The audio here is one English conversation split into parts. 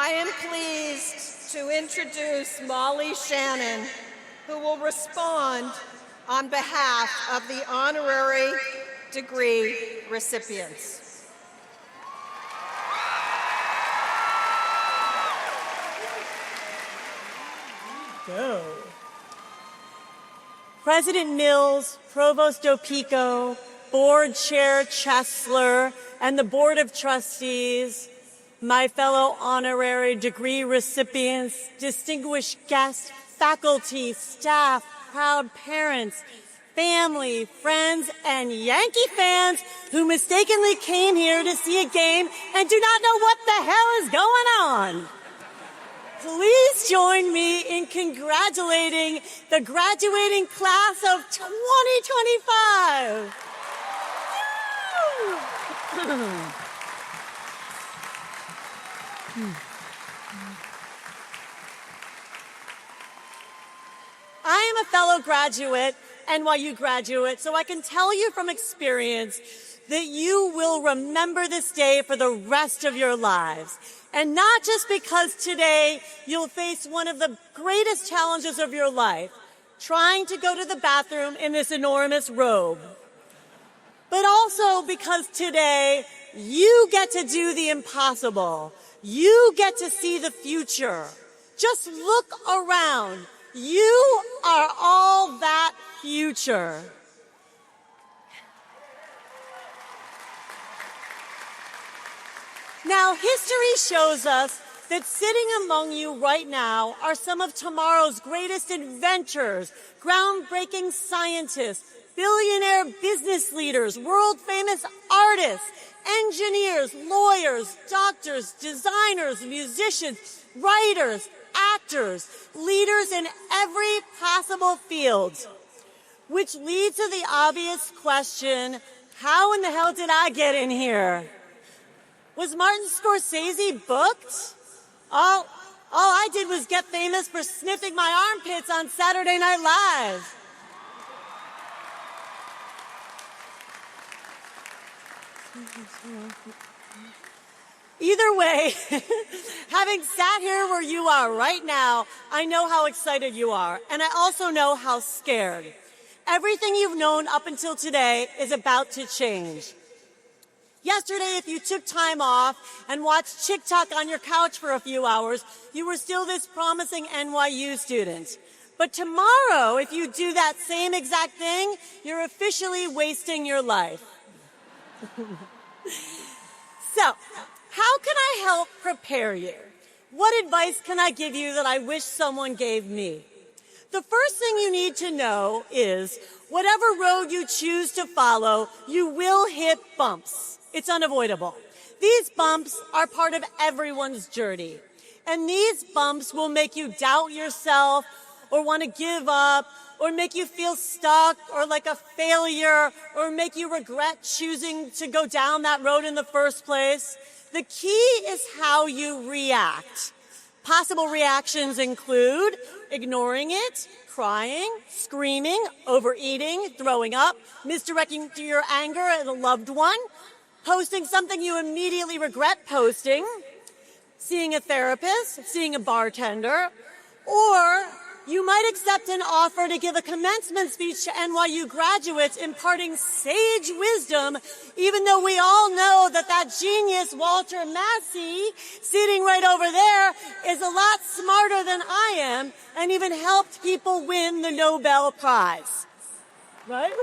I am pleased to introduce Molly Shannon, who will respond on behalf of the honorary degree recipients. Go. President Mills, Provost Dopico, Board Chair Chesler, and the Board of Trustees, my fellow honorary degree recipients, distinguished guests, faculty, staff, proud parents, family, friends, and Yankee fans who mistakenly came here to see a game and do not know what the hell is going on. Please join me in congratulating the graduating class of 2025. I am a fellow graduate, NYU graduate, so I can tell you from experience that you will remember this day for the rest of your lives. And not just because today you'll face one of the greatest challenges of your life, trying to go to the bathroom in this enormous robe, but also because today you get to do the impossible. You get to see the future. Just look around. You are all that future. Now, history shows us that sitting among you right now are some of tomorrow's greatest inventors, groundbreaking scientists, billionaire business leaders, world-famous artists, engineers, lawyers, doctors, designers, musicians, writers, actors, leaders in every possible field. Which leads to the obvious question, how in the hell did I get in here? Was Martin Scorsese booked? All I did was get famous for sniffing my armpits on Saturday Night Live. Either way, having sat here where you are right now, I know how excited you are, and I also know how scared. Everything you've known up until today is about to change. Yesterday, if you took time off and watched TikTok on your couch for a few hours, you were still this promising NYU student. But tomorrow, if you do that same exact thing, you're officially wasting your life. So, how can I help prepare you? What advice can I give you that I wish someone gave me? The first thing you need to know is, whatever road you choose to follow, you will hit bumps. It's unavoidable. These bumps are part of everyone's journey. And these bumps will make you doubt yourself or want to give up or make you feel stuck or like a failure or make you regret choosing to go down that road in the first place. The key is how you react. Possible reactions include ignoring it, crying, screaming, overeating, throwing up, misdirecting your anger at a loved one, posting something you immediately regret posting, seeing a therapist, seeing a bartender, or you might accept an offer to give a commencement speech to NYU graduates imparting sage wisdom, even though we all know that that genius Walter Massey, sitting right over there, is a lot smarter than I am and even helped people win the Nobel Prize. Right?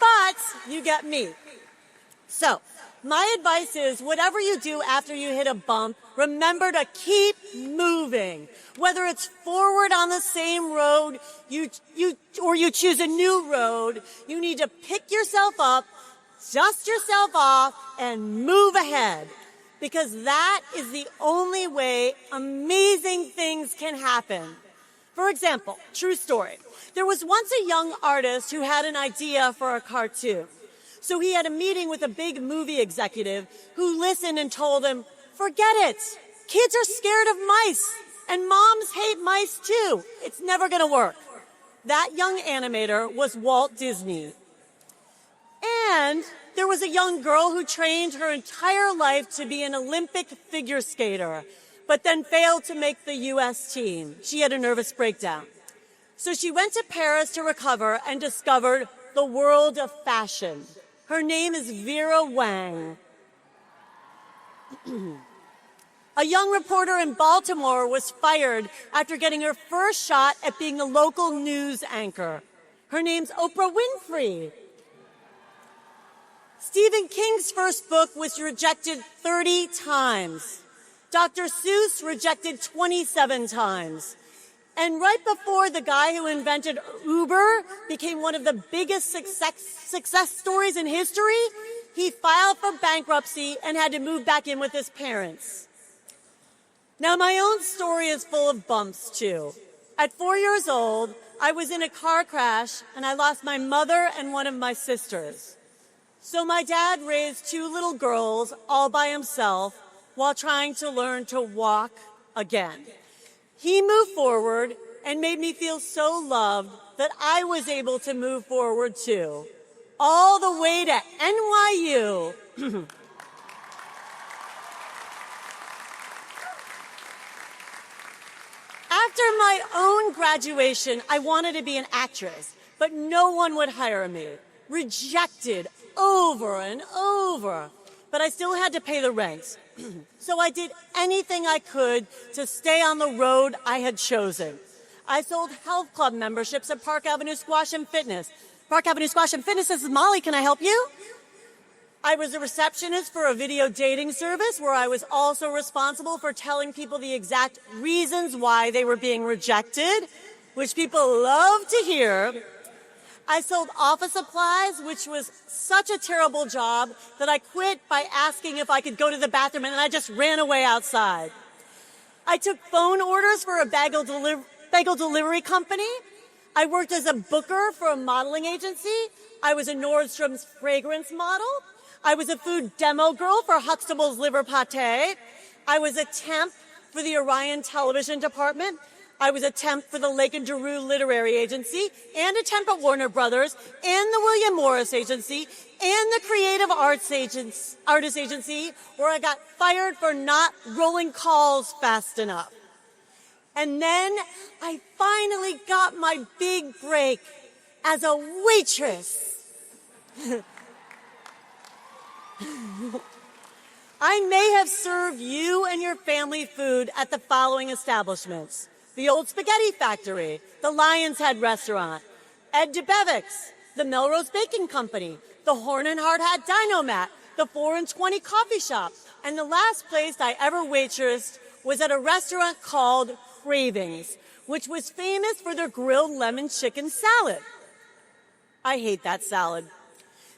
But you get me. So, my advice is, whatever you do after you hit a bump, remember to keep moving. Whether it's forward on the same road, or you choose a new road, you need to pick yourself up, dust yourself off, and move ahead. Because that is the only way amazing things can happen. For example, true story. There was once a young artist who had an idea for a cartoon. So he had a meeting with a big movie executive who listened and told him, forget it. Kids are scared of mice, and moms hate mice too. It's never going to work. That young animator was Walt Disney. And there was a young girl who trained her entire life to be an Olympic figure skater, but then failed to make the U.S. team. She had a nervous breakdown. So she went to Paris to recover and discovered the world of fashion. Her name is Vera Wang. A young reporter in Baltimore was fired after getting her first shot at being a local news anchor. Her name's Oprah Winfrey. Stephen King's first book was rejected 30 times. Dr. Seuss rejected 27 times. And right before the guy who invented Uber became one of the biggest success stories in history, he filed for bankruptcy and had to move back in with his parents. Now, my own story is full of bumps, too. At 4 years old, I was in a car crash, and I lost my mother and one of my sisters. So my dad raised 2 little girls all by himself while trying to learn to walk again. He moved forward and made me feel so loved that I was able to move forward, too, all the way to NYU. After my own graduation, I wanted to be an actress, but no one would hire me. Rejected over and over. But I still had to pay the rent. So I did anything I could to stay on the road I had chosen. I sold health club memberships at Park Avenue Squash and Fitness. Park Avenue Squash and Fitness, this is Molly. Can I help you? I was a receptionist for a video dating service where I was also responsible for telling people the exact reasons why they were being rejected, which people love to hear. I sold office supplies, which was such a terrible job that I quit by asking if I could go to the bathroom, and then I just ran away outside. I took phone orders for a bagel delivery company. I worked as a booker for a modeling agency. I was a Nordstrom's fragrance model. I was a food demo girl for Huxtable's liver pate. I was a temp for the Orion television department. I was a temp for the Lake and Giroux Literary Agency and a temp at Warner Brothers and the William Morris Agency and the Creative Artist Agency, where I got fired for not rolling calls fast enough. And then I finally got my big break as a waitress. I may have served you and your family food at the following establishments: the Old Spaghetti Factory, the Lion's Head Restaurant, Ed DeBevick's, the Melrose Baking Company, the Horn and Hard Hat Dinomat, the 4 and 20 Coffee Shop, and the last place I ever waitressed was at a restaurant called Cravings, which was famous for their grilled lemon chicken salad. I hate that salad,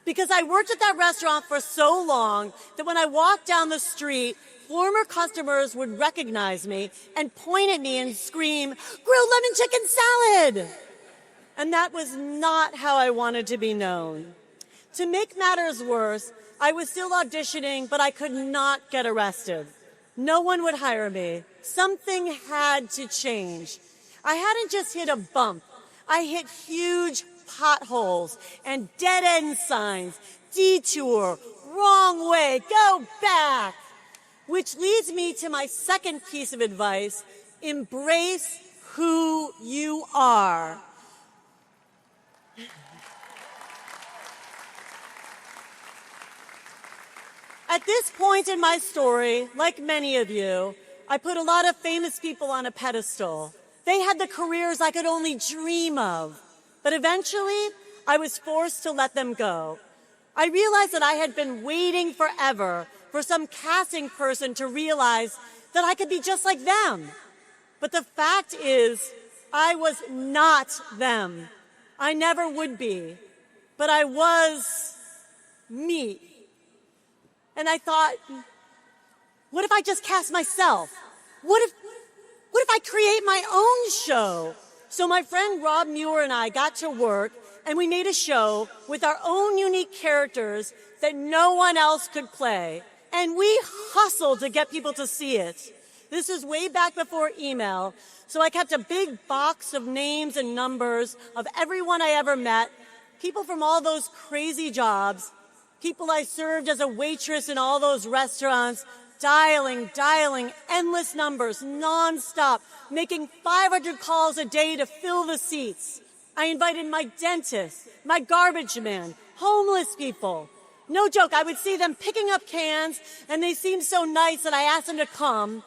because I worked at that restaurant for so long that when I walked down the street, former customers would recognize me and point at me and scream, "Grilled lemon chicken salad!" And that was not how I wanted to be known. To make matters worse, I was still auditioning, but I could not get arrested. No one would hire me. Something had to change. I hadn't just hit a bump. I hit huge potholes and dead-end signs, detour, wrong way, go back. Which leads me to my second piece of advice: embrace who you are. At this point in my story, like many of you, I put a lot of famous people on a pedestal. They had the careers I could only dream of. But eventually, I was forced to let them go. I realized that I had been waiting forever for some casting person to realize that I could be just like them. But the fact is, I was not them. I never would be. But I was me. And I thought, what if I just cast myself? What if I create my own show? So my friend Rob Muir and I got to work, and we made a show with our own unique characters that no one else could play. And we hustled to get people to see it. This is way back before email, so I kept a big box of names and numbers of everyone I ever met, people from all those crazy jobs, people I served as a waitress in all those restaurants, dialing, endless numbers, nonstop, making 500 calls a day to fill the seats. I invited my dentist, my garbage man, homeless people. No joke, I would see them picking up cans, and they seemed so nice that I asked them to come,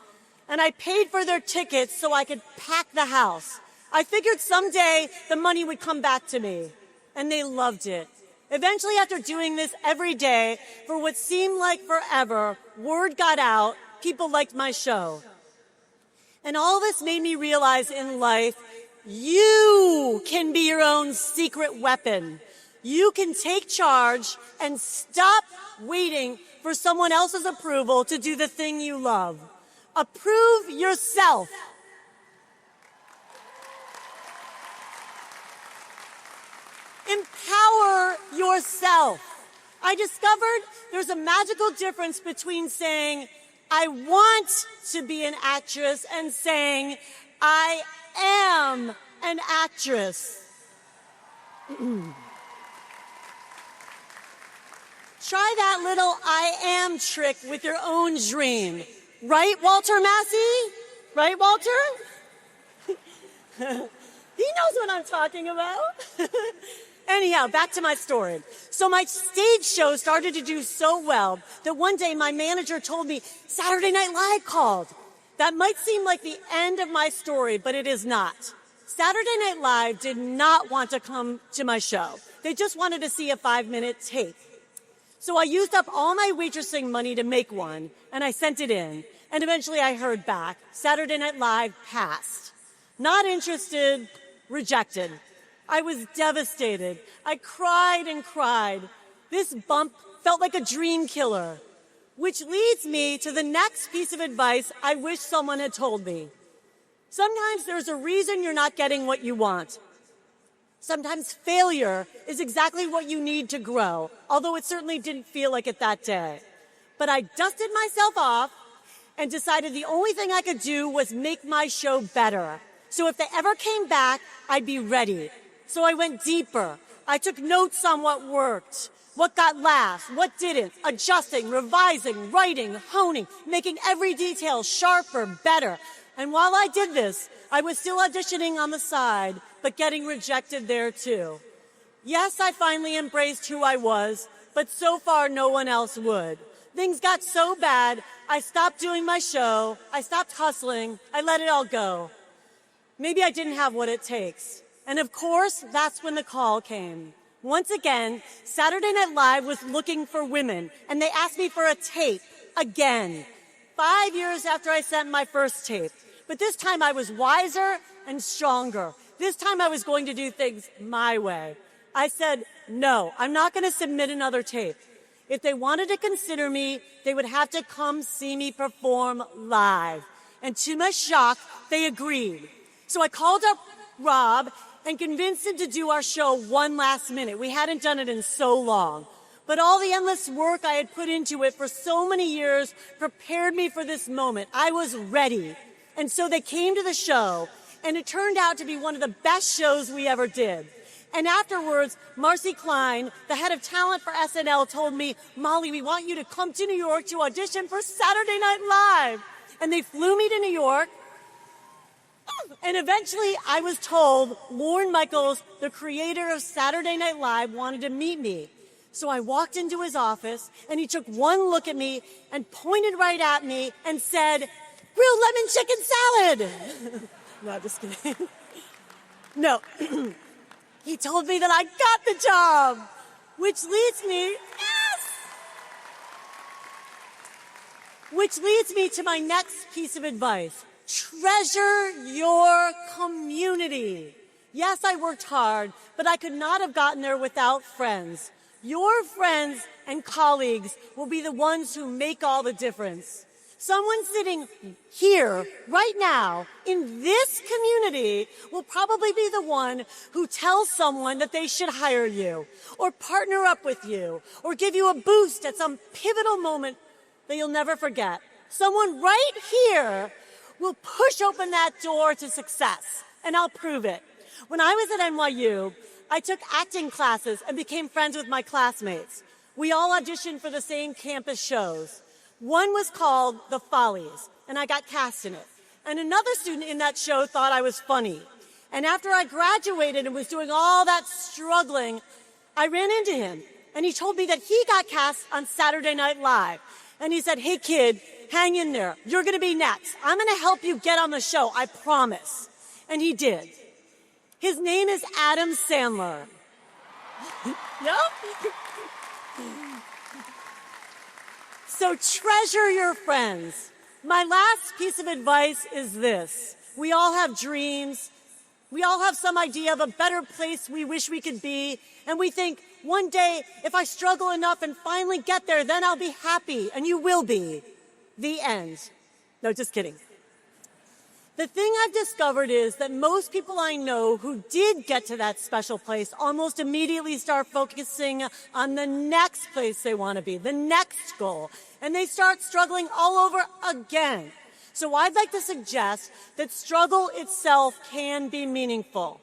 and I paid for their tickets so I could pack the house. I figured someday the money would come back to me, and they loved it. Eventually, after doing this every day for what seemed like forever, word got out, people liked my show. And all this made me realize in life, you can be your own secret weapon. You can take charge and stop waiting for someone else's approval to do the thing you love. Approve yourself. Empower yourself. I discovered there's a magical difference between saying, I want to be an actress, and saying, I am an actress. Try that little I am trick with your own dream. Right, Walter Massey? Right, Walter? He knows what I'm talking about. Anyhow, back to my story. So my stage show started to do so well that one day my manager told me Saturday Night Live called. That might seem like the end of my story, but it is not. Saturday Night Live did not want to come to my show. They just wanted to see a 5-minute tape. So I used up all my waitressing money to make one, and I sent it in. And eventually I heard back. Saturday Night Live passed. Not interested, rejected. I was devastated. I cried and cried. This bump felt like a dream killer, which leads me to the next piece of advice I wish someone had told me. Sometimes there's a reason you're not getting what you want. Sometimes failure is exactly what you need to grow, although it certainly didn't feel like it that day. But I dusted myself off and decided the only thing I could do was make my show better. So if they ever came back, I'd be ready. So I went deeper. I took notes on what worked, what got laughs, what didn't, adjusting, revising, writing, honing, making every detail sharper, better. And while I did this, I was still auditioning on the side, but getting rejected there too. Yes, I finally embraced who I was, but so far no one else would. Things got so bad, I stopped doing my show, I stopped hustling, I let it all go. Maybe I didn't have what it takes. And of course, that's when the call came. Once again, Saturday Night Live was looking for women, and they asked me for a tape again. 5 years after I sent my first tape. But this time I was wiser and stronger. This time I was going to do things my way. I said, no, I'm not going to submit another tape. If they wanted to consider me, they would have to come see me perform live. And to my shock, they agreed. So I called up Rob and convinced him to do our show one last minute. We hadn't done it in so long. But all the endless work I had put into it for so many years prepared me for this moment. I was ready. And so they came to the show, and it turned out to be one of the best shows we ever did. And afterwards, Marcy Klein, the head of talent for SNL, told me, Molly, we want you to come to New York to audition for Saturday Night Live. And they flew me to New York. And eventually I was told Lorne Michaels, the creator of Saturday Night Live, wanted to meet me. So I walked into his office, and he took one look at me and pointed right at me and said, grilled lemon chicken salad. No, just kidding. No. He told me that I got the job, which leads me to my next piece of advice. Treasure your community. Yes, I worked hard, but I could not have gotten there without friends. Your friends and colleagues will be the ones who make all the difference. Someone sitting here right now in this community will probably be the one who tells someone that they should hire you or partner up with you or give you a boost at some pivotal moment that you'll never forget. Someone right here will push open that door to success, and I'll prove it. When I was at NYU, I took acting classes and became friends with my classmates. We all auditioned for the same campus shows. One was called The Follies, and I got cast in it. And another student in that show thought I was funny. And after I graduated and was doing all that struggling, I ran into him. And he told me that he got cast on Saturday Night Live. And he said, "Hey, kid, hang in there. You're going to be next. I'm going to help you get on the show, I promise." And he did. His name is Adam Sandler. Yep. So treasure your friends. My last piece of advice is this. We all have dreams. We all have some idea of a better place we wish we could be. And we think, one day, if I struggle enough and finally get there, then I'll be happy. And you will be. The end. No, just kidding. The thing I've discovered is that most people I know who did get to that special place almost immediately start focusing on the next place they want to be, the next goal, and they start struggling all over again. So I'd like to suggest that struggle itself can be meaningful.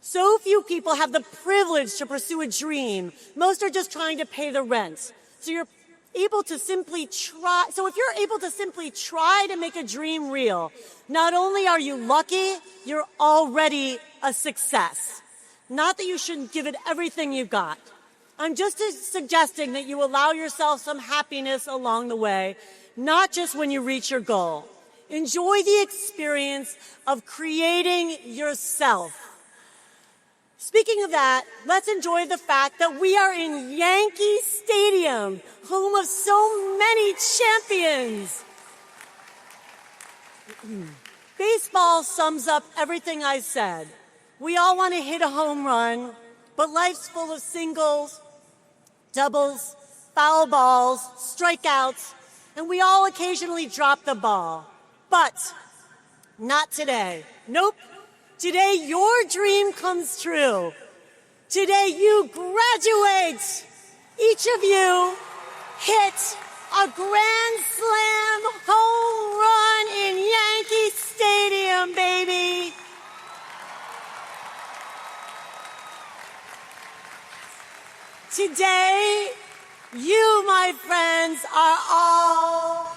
So few people have the privilege to pursue a dream. Most are just trying to pay the rent. So if you're able to simply try to make a dream real, not only are you lucky, you're already a success. Not that you shouldn't give it everything you've got. I'm just suggesting that you allow yourself some happiness along the way, not just when you reach your goal. Enjoy the experience of creating yourself. Speaking of that, let's enjoy the fact that we are in Yankee Stadium, home of so many champions. Baseball sums up everything I said. We all want to hit a home run, but life's full of singles, doubles, foul balls, strikeouts, and we all occasionally drop the ball. But not today. Nope. Today, your dream comes true. Today, you graduate. Each of you hit a Grand Slam home run in Yankee Stadium, baby. Today, you, my friends, are all